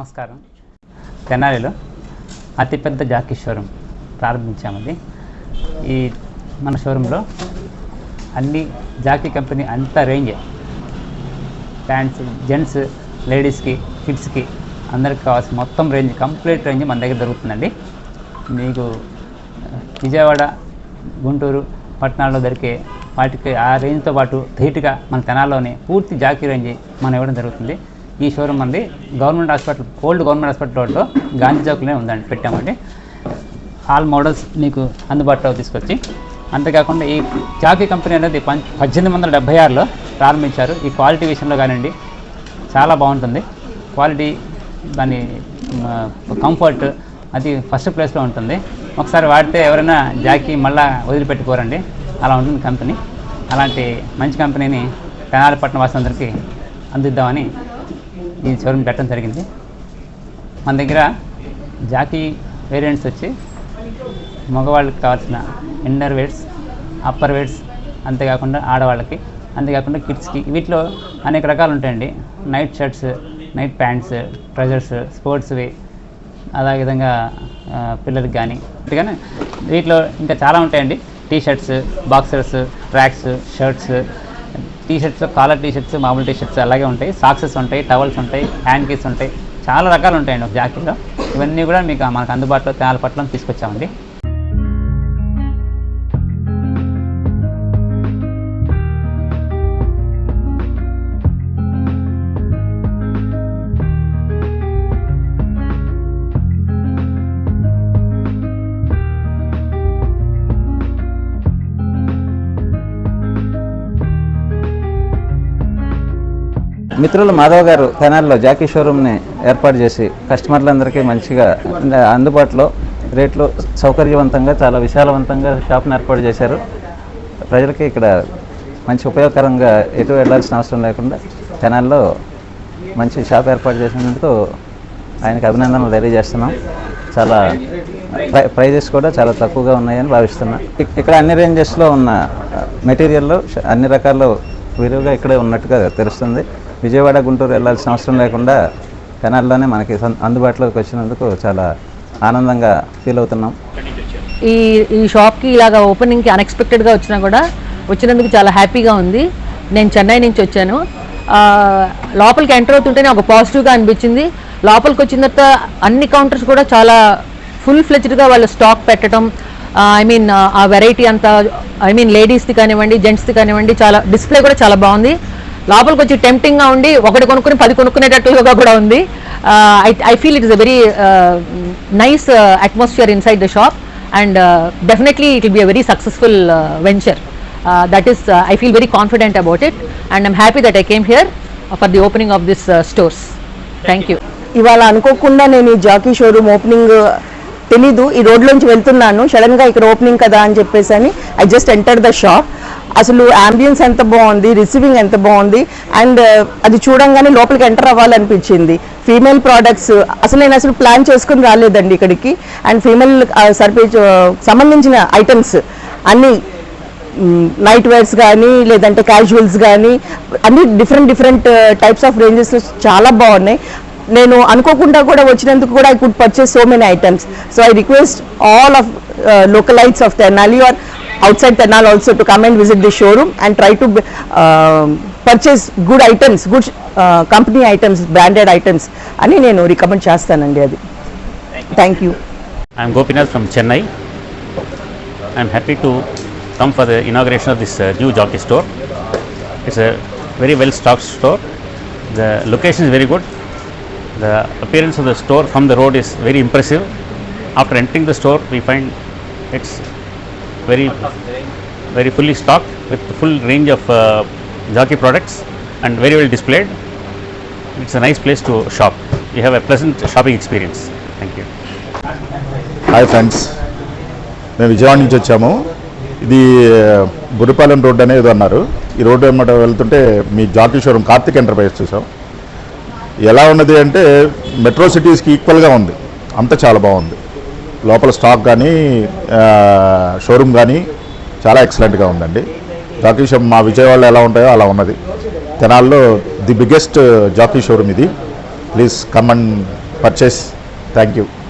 నమస్కారం. తెనాలిలో అతిపెద్ద జాకీ షోరూమ్ ప్రారంభించామండి. ఈ మన షోరూంలో అన్ని జాకీ కంపెనీ అంత రేంజ్ ప్యాంట్స్, జెంట్స్, లేడీస్కి, కిడ్స్కి అందరికి కావాల్సిన మొత్తం రేంజ్, కంప్లీట్ రేంజ్ మన దగ్గర దొరుకుతుందండి. మీకు విజయవాడ, గుంటూరు పట్టణాల్లో దొరికే వాటికి ఆ రేంజ్తో పాటు ధీటుగా మన తెనాల్లోనే పూర్తి జాకీ రేంజ్ మనం ఇవ్వడం జరుగుతుంది. ఈ షోరూమ్ అంది government hospital, old government hospital రోడ్లో గాంధీ చౌక్లోనే ఉందండి, పెట్టామండి. ఆల్ మోడల్స్ మీకు అందుబాటులో తీసుకొచ్చి, అంతేకాకుండా ఈ జాకీ కంపెనీ అనేది 1876లో ప్రారంభించారు. ఈ క్వాలిటీ విషయంలో కానివ్వండి చాలా బాగుంటుంది. క్వాలిటీ, దాని కంఫర్ట్ అది ఫస్ట్ ప్లేస్లో ఉంటుంది. ఒకసారి వాడితే ఎవరైనా జాకీ మళ్ళీ వదిలిపెట్టుకోరండి, అలా ఉంటుంది కంపెనీ. అలాంటి మంచి కంపెనీని తెనాలి పట్టణ వాసులందరికీ అందిద్దామని ఈ షోరూమ్ పెట్టడం జరిగింది. మన దగ్గర జాకీ వేరియంట్స్ వచ్చి మగవాళ్ళకి కావాల్సిన ఇన్నర్ వేర్స్, అప్పర్ వేర్స్, అంతేకాకుండా ఆడవాళ్ళకి, అంతేకాకుండా కిడ్స్కి, వీటిలో అనేక రకాలు ఉంటాయండి. Night shirts, night pants, trousers, sportswear, అదేవిధంగా పిల్లలకి కానీ వీటిలో ఇంకా చాలా ఉంటాయండి. T shirts, boxers, tracks, shirts, T shirts, collar T shirts, మామూలు టీ షర్ట్స్ అలాగే ఉంటాయి. సాక్సెస్ ఉంటాయి, టవల్స్ ఉంటాయి, హ్యాండ్ కీస్ ఉంటాయి, చాలా రకాలు ఉంటాయండి ఒక జాకీలో. ఇవన్నీ కూడా మనకు అందుబాటులో తెనాలి పట్ల తీసుకొచ్చామండి. మిత్రులు మాధవ్ గారు తెనాలిలో జాకీ షోరూమ్ని ఏర్పాటు చేసి కస్టమర్లందరికీ మంచిగా అందుబాటులో రేట్లు సౌకర్యవంతంగా చాలా విశాలవంతంగా షాప్ని ఏర్పాటు చేశారు. ప్రజలకి ఇక్కడ మంచి ఉపయోగకరంగా ఎటు వెళ్లాల్సిన అవసరం లేకుండా తెనాలిలో మంచి షాప్ ఏర్పాటు చేసినందుకు ఆయనకు అభినందనలు తెలియజేస్తున్నాం. చాలా ప్రైజెస్ కూడా చాలా తక్కువగా ఉన్నాయని భావిస్తున్నాం. ఇక్కడ అన్ని రేంజెస్లో ఉన్న మెటీరియల్లో అన్ని రకాల విలువగా ఇక్కడే ఉన్నట్టుగా తెలుస్తుంది. విజయవాడ, గుంటూరు వెళ్ళాల్సిన అవసరం లేకుండా తెనాలిలోనే మనకి అందుబాటులోకి వచ్చినందుకు చాలా ఆనందంగా ఫీల్ అవుతున్నాం. ఈ షాప్కి ఇలాగ ఓపెనింగ్కి అన్ఎక్స్పెక్టెడ్గా వచ్చినా కూడా వచ్చినందుకు చాలా హ్యాపీగా ఉంది. నేను చెన్నై నుంచి వచ్చాను. లోపలికి ఎంటర్ అవుతుంటేనే ఒక పాజిటివ్గా అనిపించింది. లోపలికి వచ్చిన తర్వాత అన్ని కౌంటర్స్ కూడా చాలా ఫుల్ ఫ్లెజ్డ్గా వాళ్ళు స్టాక్ పెట్టడం, ఆ వెరైటీ అంతా, లేడీస్ది కానివ్వండి, జెంట్స్ది కానివ్వండి, చాలా డిస్ప్లే కూడా చాలా బాగుంది. లోపలికి వచ్చి టెంప్టింగ్గా ఉండి ఒకటి కొనుక్కుని 10 కొనుక్కునేటట్టుగా కూడా ఉంది. I feel it is a very nice atmosphere inside the shop and definitely it will be a very successful venture. That is I feel very confident about it and I'm happy that I came here for the opening of this stores. Thank you. ఇవాళ అనుకోకుండా నేను ఈ Jackie showroom opening తెలీదు, ఈ రోడ్లోంచి వెళ్తున్నాను, సడన్గా ఇక్కడ opening కదా అని చెప్పేసి అని I just enter the shop. అసలు అంబియన్స్ ఎంత బాగుంది, రిసీవింగ్ ఎంత బాగుంది అండ్ అది చూడంగానే లోపలికి ఎంటర్ అవ్వాలనిపించింది. ఫీమేల్ ప్రోడక్ట్స్ నేను ప్లాన్ చేసుకుని రాలేదండి ఇక్కడికి. అండ్ ఫీమేల్ సంబంధించిన ఐటమ్స్ అన్నీ, నైట్ వేర్స్ కానీ లేదంటే క్యాజువల్స్ కానీ అన్ని డిఫరెంట్ టైప్స్ ఆఫ్ రేంజెస్ చాలా బాగున్నాయి. నేను అనుకోకుండా కూడా వచ్చినందుకు కూడా I could purchase so many items. So I request all of localites of Tenali or outside Tenali also to come and visit the showroom and try to purchase good items, good company items, branded items ani nenu recommend chestanandi adi. Thank you. I am Gopinath from Chennai. I am happy to come for the inauguration of this new jockey store. It's a very well stocked store. The location is very good. The appearance of the store from the road is very impressive. After entering the store, we find it's very fully stocked with the full range of jockey products and very well displayed. It's a nice place to shop. You have a pleasant shopping experience. Thank you. Hi friends, మేము విజయవాడ నుంచి వచ్చాము. ఇది Burripalem road అనేది అన్నారు. ఈ road ఏమాట వెళ్తుంటే మీ Jackie showroom Karthik enterprises చూసాం. ఎలా ఉన్నది అంటే మెట్రో సిటీస్కి ఈక్వల్గా ఉంది, అంతా చాలా బాగుంది. లోపల స్టాక్ కానీ షోరూమ్ కానీ చాలా ఎక్సలెంట్గా ఉందండి. జాకీ షోరూమ్ మా విజయవాడలో ఎలా ఉంటాయో అలా ఉన్నది. తెనాల్లో ది బిగ్గెస్ట్ జాకీ షోరూమ్ ఇది. Please come and purchase. Thank you.